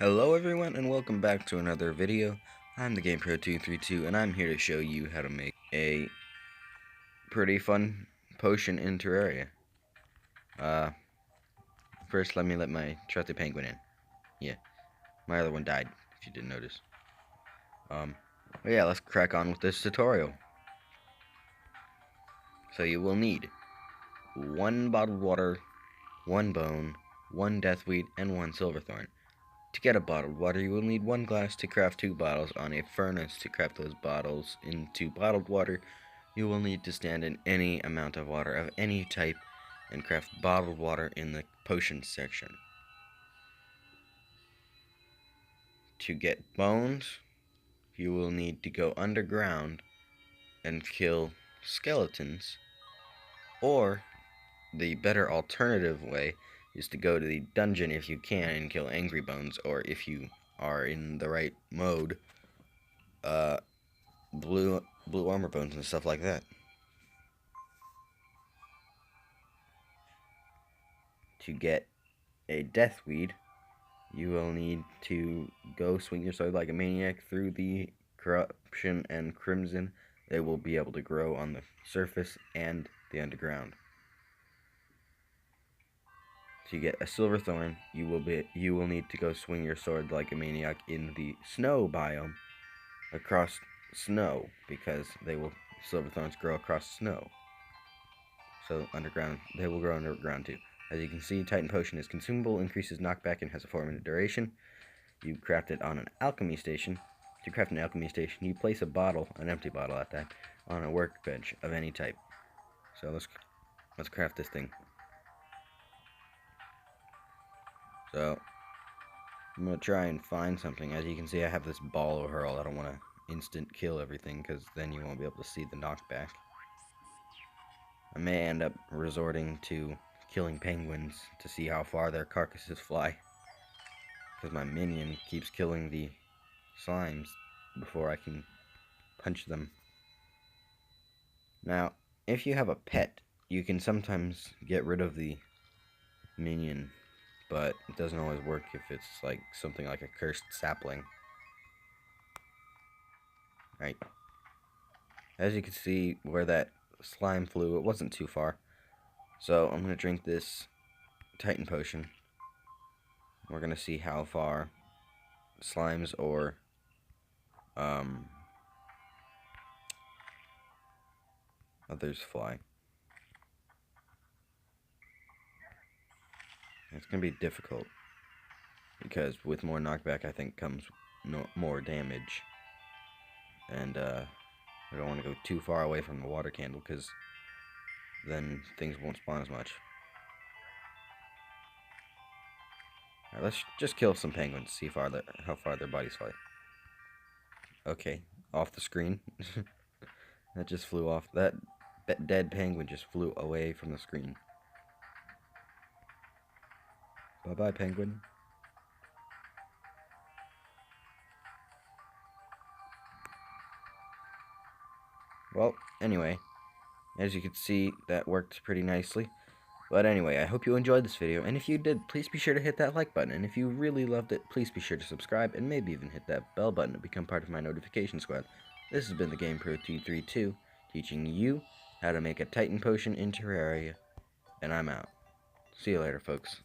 Hello everyone and welcome back to another video. I'm the GamePro232 and I'm here to show you how to make a pretty fun potion in Terraria. First let me let my trusty penguin in. Yeah, my other one died, if you didn't notice. But yeah, let's crack on with this tutorial. So you will need 1 bottled water, 1 bone, 1 deathweed, and 1 silverthorn. To get a bottled water, you will need 1 glass to craft 2 bottles. On a furnace to craft those bottles into bottled water, you will need to stand in any amount of water of any type and craft bottled water in the potions section. To get bones, you will need to go underground and kill skeletons, or the better alternative way is to go to the dungeon if you can and kill angry bones, or if you are in the right mode, blue armor bones and stuff like that. To get a deathweed, you will need to go swing your sword like a maniac through the corruption and crimson. They will be able to grow on the surface and the underground. To get a silverthorn, you will need to go swing your sword like a maniac in the snow biome across snow, because silverthorns grow across snow. So underground, they will grow underground too. As you can see, Titan Potion is consumable, increases knockback, and has a 4-minute duration. You craft it on an alchemy station. To craft an alchemy station, you place a bottle, an empty bottle at that, on a workbench of any type. So let's craft this thing. So I'm gonna try and find something. As you can see, I have this ball of hurl. I don't want to instant kill everything, because then you won't be able to see the knockback. I may end up resorting to killing penguins to see how far their carcasses fly, because my minion keeps killing the slimes before I can punch them. Now, if you have a pet, you can sometimes get rid of the minion, but it doesn't always work if it's like something like a cursed sapling. Right. As you can see, where that slime flew, it wasn't too far. So I'm going to drink this Titan Potion. We're going to see how far slimes or others fly. It's going to be difficult, because with more knockback, I think, comes more damage. And I don't want to go too far away from the water candle, because then things won't spawn as much. Alright, let's just kill some penguins, see how far their bodies fly. Okay, off the screen. That just flew off. That dead penguin just flew away from the screen. Bye-bye, penguin. Well, anyway, as you can see, that worked pretty nicely. But anyway, I hope you enjoyed this video, and if you did, please be sure to hit that like button, and if you really loved it, please be sure to subscribe, and maybe even hit that bell button to become part of my notification squad. This has been the GamePro232, teaching you how to make a Titan Potion in Terraria, and I'm out. See you later, folks.